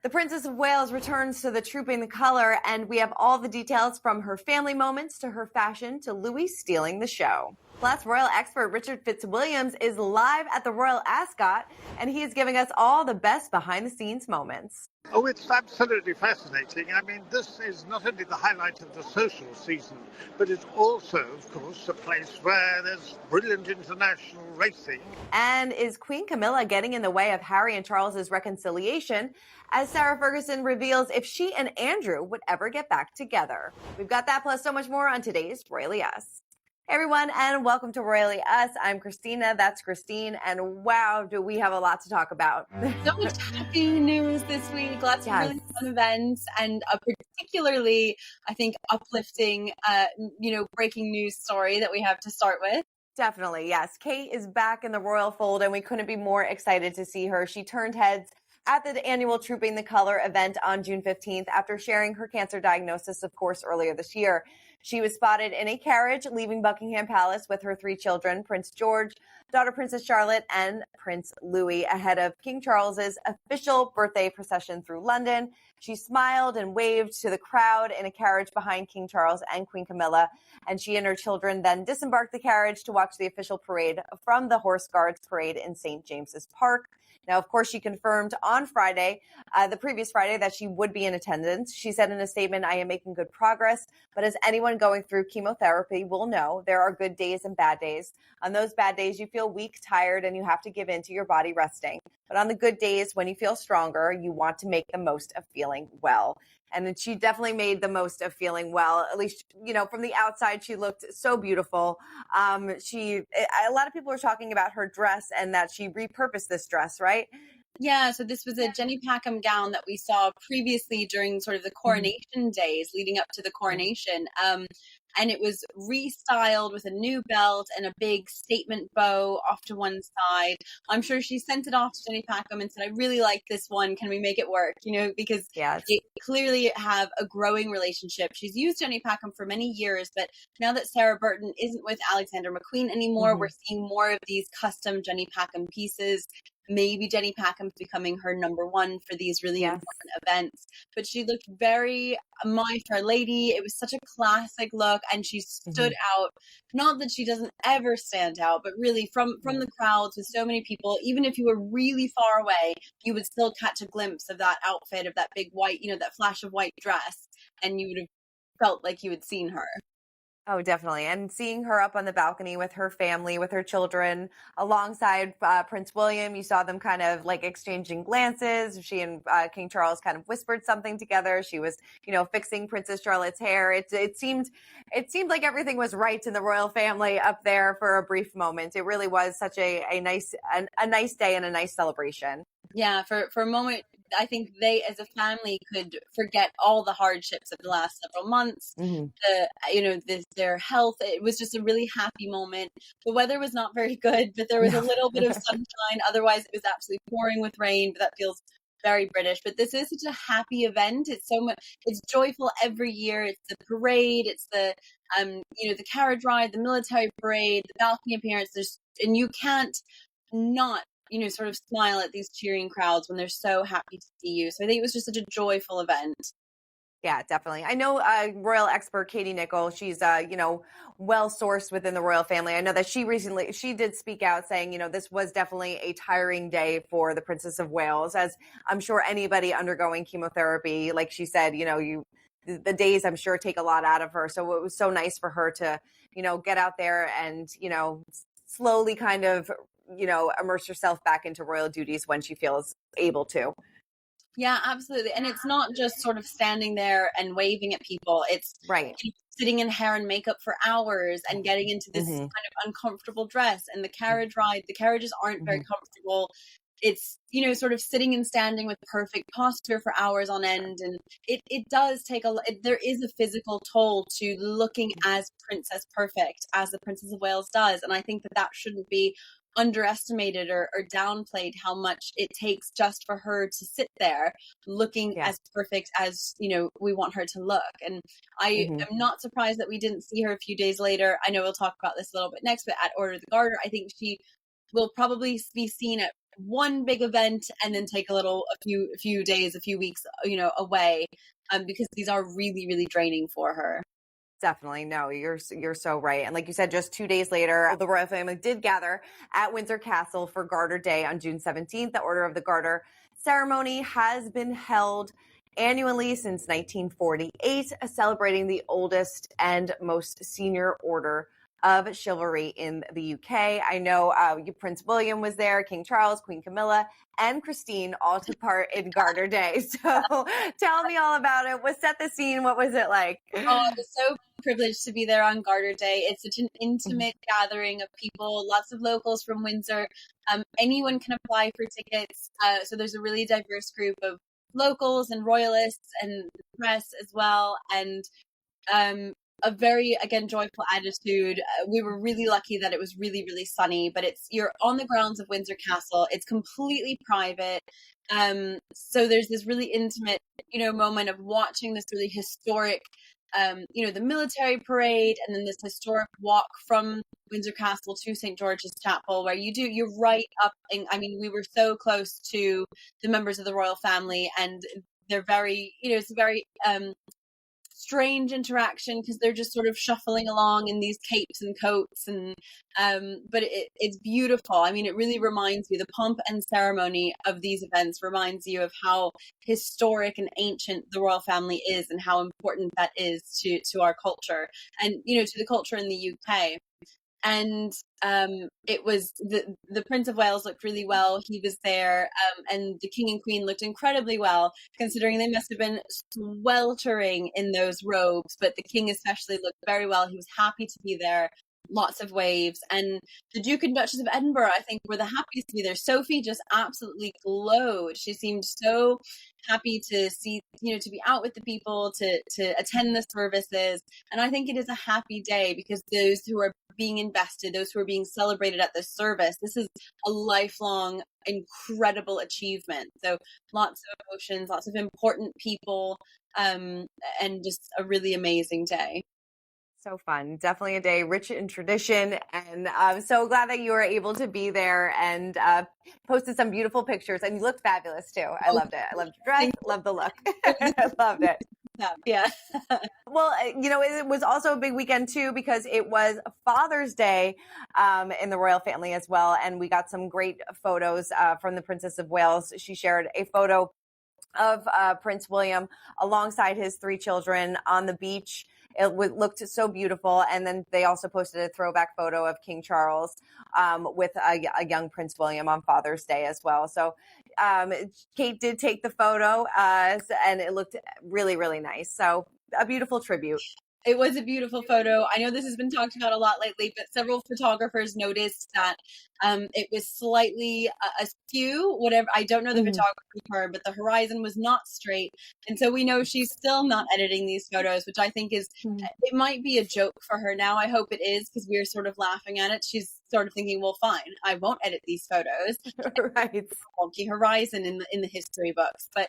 The Princess of Wales returns to the Trooping the Colour, and we have all the details from her family moments to her fashion to Louis stealing the show. Plus, royal expert Richard Fitzwilliams is live at the Royal Ascot, and he is giving us all the best behind-the-scenes moments. Oh, it's absolutely fascinating. I mean, this is not only the highlight of the social season, but it's also, of course, a place where there's brilliant international racing. And is Queen Camilla getting in the way of Harry and Charles's reconciliation, as Sarah Ferguson reveals if she and Andrew would ever get back together? We've got that plus so much more on today's Royally Us. Hey everyone, and welcome to Royally Us. I'm Christina, that's Christine, and wow, do we have a lot to talk about. So much happy news this week, lots of really fun events, and a particularly, I think, uplifting, breaking news story that we have to start with. Definitely, yes. Kate is back in the royal fold, and we couldn't be more excited to see her. She turned heads at the annual Trooping the Colour event on June 15th after sharing her cancer diagnosis, of course, earlier this year. She was spotted in a carriage leaving Buckingham Palace with her 3 children, Prince George, daughter Princess Charlotte, and Prince Louis, ahead of King Charles's official birthday procession through London. She smiled and waved to the crowd in a carriage behind King Charles and Queen Camilla, and she and her children then disembarked the carriage to watch the official parade from the Horse Guards Parade in St. James's Park. Now, of course, she confirmed on Friday, the previous Friday, that she would be in attendance. She said in a statement, "I am making good progress, but as anyone going through chemotherapy will know, there are good days and bad days. On those bad days, you feel weak, tired, and you have to give in to your body resting. But on the good days, when you feel stronger, you want to make the most of feeling well." And she definitely made the most of feeling well. At least, from the outside, she looked so beautiful. A lot of people were talking about her dress and that she repurposed this dress, right? Yeah, so this was a Jenny Packham gown that we saw previously during sort of the coronation days leading up to the coronation. And it was restyled with a new belt and a big statement bow off to one side. I'm sure she sent it off to Jenny Packham and said, "I really like this one. Can we make it work?" Because they clearly have a growing relationship. She's used Jenny Packham for many years, but now that Sarah Burton isn't with Alexander McQueen anymore, we're seeing more of these custom Jenny Packham pieces. Maybe Jenny Packham's becoming her number one for these really important events. But she looked very My Fair Lady. It was such a classic look, and she stood out. Not that she doesn't ever stand out, but really from the crowds with so many people, even if you were really far away, you would still catch a glimpse of that outfit, of that big white, that flash of white dress, and you would have felt like you had seen her. Oh, definitely. And seeing her up on the balcony with her family, with her children, alongside Prince William, you saw them kind of like exchanging glances. She and King Charles kind of whispered something together. She was, fixing Princess Charlotte's hair. It seemed like everything was right in the royal family up there for a brief moment. It really was such a nice day and a nice celebration. Yeah, for a moment, I think they as a family could forget all the hardships of the last several months. Their health. It was just a really happy moment. The weather was not very good, but there was a little bit of sunshine. Otherwise, it was absolutely pouring with rain, but that feels very British. But this is such a happy event. It's so much. It's joyful every year. It's the parade. It's the the carriage ride, the military parade, the balcony appearance. And you can't not sort of smile at these cheering crowds when they're so happy to see you. So I think it was just such a joyful event. Yeah, definitely. I know royal expert Katie Nicholl, she's, well sourced within the royal family. I know that she did speak out saying, this was definitely a tiring day for the Princess of Wales, as I'm sure anybody undergoing chemotherapy, like she said, the days I'm sure take a lot out of her. So it was so nice for her to, get out there and, slowly kind of, immerse herself back into royal duties when she feels able to. Yeah, absolutely. And it's not just sort of standing there and waving at people. It's sitting in hair and makeup for hours and getting into this kind of uncomfortable dress, and the carriage ride. The carriages aren't very comfortable. It's, sort of sitting and standing with perfect posture for hours on end. And it does take there is a physical toll to looking as princess perfect as the Princess of Wales does. And I think that shouldn't be underestimated or downplayed, how much it takes just for her to sit there looking as perfect as we want her to look. And I am not surprised that we didn't see her a few days later. I know we'll talk about this a little bit next, but at Order of the Garter, I think she will probably be seen at one big event and then take a few days, a few weeks, away, because these are really, really draining for her. Definitely. No, you're so right. And like you said, just 2 days later, the royal family did gather at Windsor Castle for Garter Day on June 17th. The Order of the Garter ceremony has been held annually since 1948, celebrating the oldest and most senior order of chivalry in the UK. I know Prince William was there, King Charles, Queen Camilla, and Christine all took part in Garter Day. So tell me all about it. What set the scene? What was it like? Oh, I was so privileged to be there on Garter Day. It's such an intimate gathering of people, lots of locals from Windsor. Anyone can apply for tickets. So there's a really diverse group of locals and royalists and the press as well. And a very, again, joyful attitude. We were really lucky that it was really, really sunny, but you're on the grounds of Windsor Castle. It's completely private. So there's this really intimate, moment of watching this really historic, the military parade, and then this historic walk from Windsor Castle to St. George's Chapel, where you're right up. We were so close to the members of the royal family, and they're very, it's a very, strange interaction because they're just sort of shuffling along in these capes and coats, and but it's beautiful. It really reminds you, the pomp and ceremony of these events reminds you of how historic and ancient the royal family is and how important that is to our culture and to the culture in the UK. And it was the Prince of Wales looked really well. He was there, and the King and Queen looked incredibly well, considering they must have been sweltering in those robes. But the King especially looked very well. He was happy to be there. Lots of waves. And the Duke and Duchess of Edinburgh, I think, were the happiest to be there. Sophie just absolutely glowed. She seemed so happy to see, to be out with the people, to attend the services. And I think it is a happy day because those who are being invested, those who are being celebrated at this service, this is a lifelong, incredible achievement. So lots of emotions, lots of important people, and just a really amazing day. So fun. Definitely a day rich in tradition. And I'm so glad that you were able to be there and posted some beautiful pictures. And you looked fabulous too. I loved it. I loved your dress. Loved the look. I loved it. Yeah. Well, it was also a big weekend too because it was Father's Day in the royal family as well. And we got some great photos from the Princess of Wales. She shared a photo of Prince William alongside his 3 children on the beach. It looked so beautiful. And then they also posted a throwback photo of King Charles with a young Prince William on Father's Day as well. So Kate did take the photo and it looked really, really nice. So a beautiful tribute. It was a beautiful photo. I know this has been talked about a lot lately, but several photographers noticed that it was slightly askew, whatever. I don't know the photography term, but the horizon was not straight. And so we know she's still not editing these photos, which I think is, it might be a joke for her now. I hope it is because we're sort of laughing at it. She's sort of thinking, well, fine, I won't edit these photos. Right. Wonky horizon in the history books. But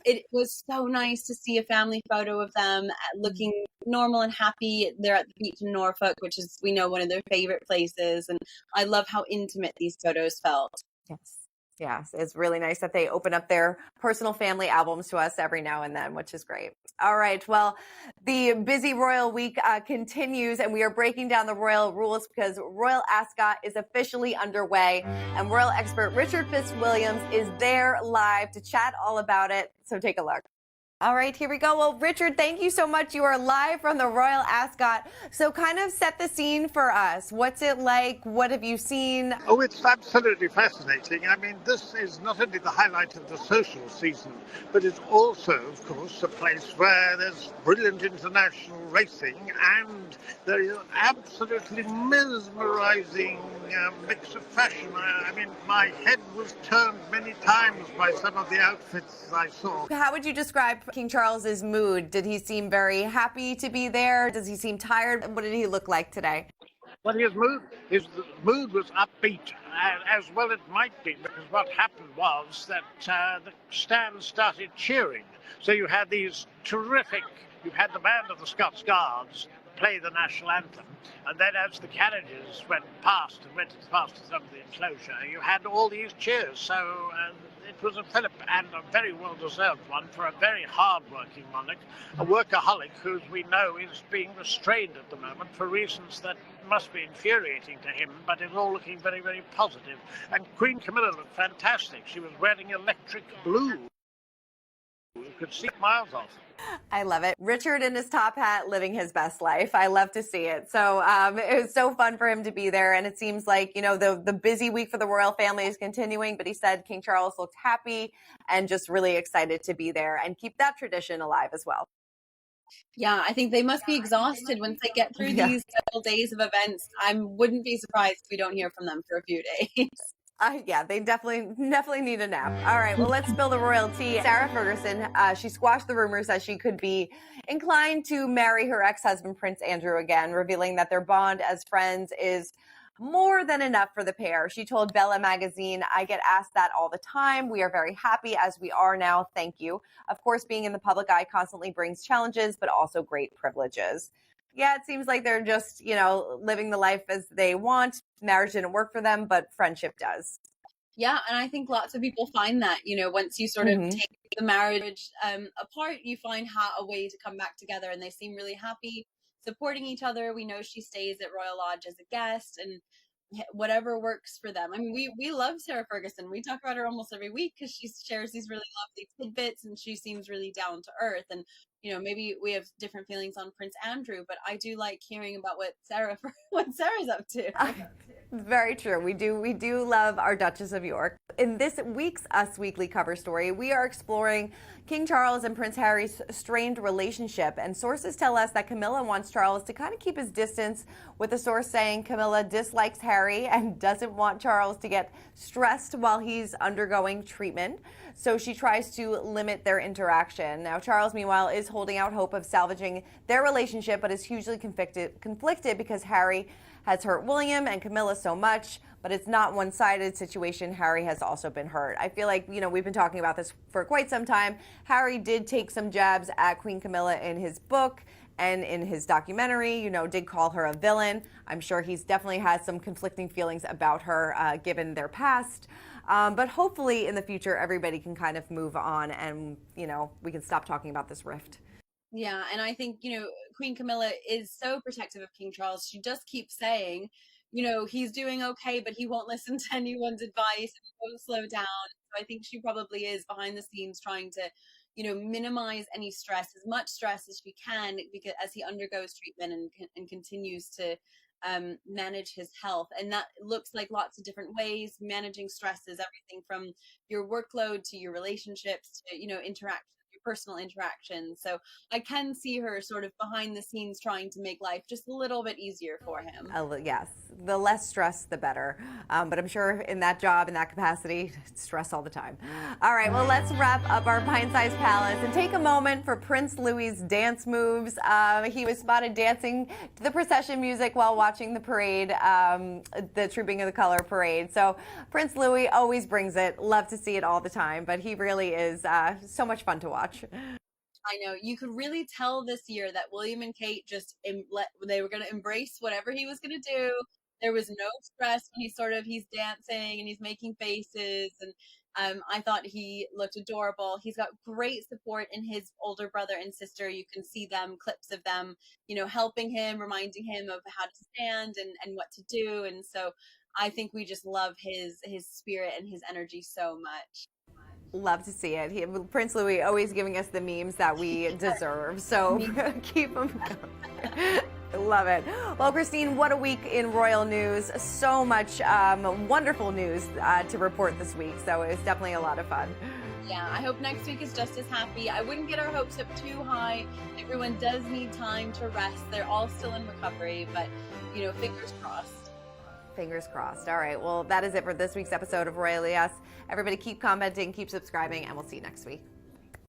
it was so nice to see a family photo of them looking normal and happy. They're at the beach in Norfolk, which is, we know, one of their favorite places. And I love how intimate these photos felt. Yes. Yes, it's really nice that they open up their personal family albums to us every now and then, which is great. All right. Well, the busy royal week continues, and we are breaking down the royal rules because Royal Ascot is officially underway, and royal expert Richard Fitzwilliams is there live to chat all about it. So take a look. All right, here we go. Well, Richard, thank you so much. You are live from the Royal Ascot. So kind of set the scene for us. What's it like? What have you seen? Oh, it's absolutely fascinating. This is not only the highlight of the social season, but it's also, of course, a place where there's brilliant international racing and there is an absolutely mesmerizing mix of fashion. My head was turned many times by some of the outfits I saw. How would you describe King Charles's mood? Did he seem very happy to be there? Does he seem tired? What did he look like today? Well, his mood was upbeat, as well it might be, because what happened was that the stand started cheering. So you had you had the band of the Scots Guards play the national anthem. And then as the carriages went past some of the enclosure, you had all these cheers. So it was a fillip, and a very well-deserved one for a very hard-working monarch, a workaholic who we know is being restrained at the moment for reasons that must be infuriating to him, but it's all looking very, very positive. And Queen Camilla looked fantastic. She was wearing electric blue. You could see it miles off. I love it. Richard in his top hat living his best life. I love to see it. So it was so fun for him to be there. And it seems like, the busy week for the royal family is continuing. But he said King Charles looked happy and just really excited to be there and keep that tradition alive as well. Yeah, I think they must be exhausted once they get through these several days of events. I wouldn't be surprised if we don't hear from them for a few days. Yeah, they definitely need a nap. All right, well, let's spill the royal tea. Sarah Ferguson, she squashed the rumors that she could be inclined to marry her ex-husband, Prince Andrew, again, revealing that their bond as friends is more than enough for the pair. She told Bella magazine, "I get asked that all the time. We are very happy as we are now. Thank you. Of course, being in the public eye constantly brings challenges, but also great privileges." Yeah, it seems like they're just, living the life as they want. Marriage didn't work for them, but friendship does. Yeah, and I think lots of people find that, once you sort of take the marriage apart, you find a way to come back together, and they seem really happy supporting each other. We know she stays at Royal Lodge as a guest, and whatever works for them. I mean, we love Sarah Ferguson. We talk about her almost every week because she shares these really lovely tidbits, and she seems really down to earth. And maybe we have different feelings on Prince Andrew, but I do like hearing about what Sarah's up to. Very true. We do love our Duchess of York. In this week's Us Weekly cover story, we are exploring King Charles and Prince Harry's strained relationship, and sources tell us that Camilla wants Charles to kind of keep his distance, with a source saying Camilla dislikes Harry and doesn't want Charles to get stressed while he's undergoing treatment. So she tries to limit their interaction. Now, Charles, meanwhile, is holding out hope of salvaging their relationship, but is hugely conflicted because Harry has hurt William and Camilla so much, but it's not one-sided situation. Harry has also been hurt. I feel like, we've been talking about this for quite some time. Harry did take some jabs at Queen Camilla in his book and in his documentary, did call her a villain. I'm sure he's definitely has some conflicting feelings about her, given their past. But hopefully in the future, everybody can kind of move on and, we can stop talking about this rift. Yeah, and I think, Queen Camilla is so protective of King Charles. She just keeps saying, he's doing okay, but he won't listen to anyone's advice and he won't slow down. So I think she probably is behind the scenes trying to, minimize any stress, as much stress as she can, because as he undergoes treatment and continues to manage his health. And that looks like lots of different ways. Managing stress is everything from your workload to your relationships to, personal interactions. So I can see her sort of behind the scenes trying to make life just a little bit easier for him. Yes, the less stress, the better. But I'm sure in that job, in that capacity, stress all the time. All right, well, let's wrap up our pint-sized palace and take a moment for Prince Louis's dance moves. He was spotted dancing to the procession music while watching the parade, the Trooping of the Color parade. So Prince Louis always brings it. Love to see it all the time, but he really is so much fun to watch. I know. You could really tell this year that William and Kate they were going to embrace whatever he was going to do. There was no stress when he's dancing and he's making faces. And I thought he looked adorable. He's got great support in his older brother and sister. You can see clips of them, helping him, reminding him of how to stand and what to do. And so I think we just love his spirit and his energy so much. Love to see it. Prince Louis always giving us the memes that we deserve. So keep them coming. Love it. Well, Christine, what a week in royal news. So much wonderful news to report this week. So it was definitely a lot of fun. Yeah, I hope next week is just as happy. I wouldn't get our hopes up too high. Everyone does need time to rest. They're all still in recovery, but, fingers crossed. Fingers crossed. All right. Well, that is it for this week's episode of Royally Us. Everybody keep commenting, keep subscribing, and we'll see you next week.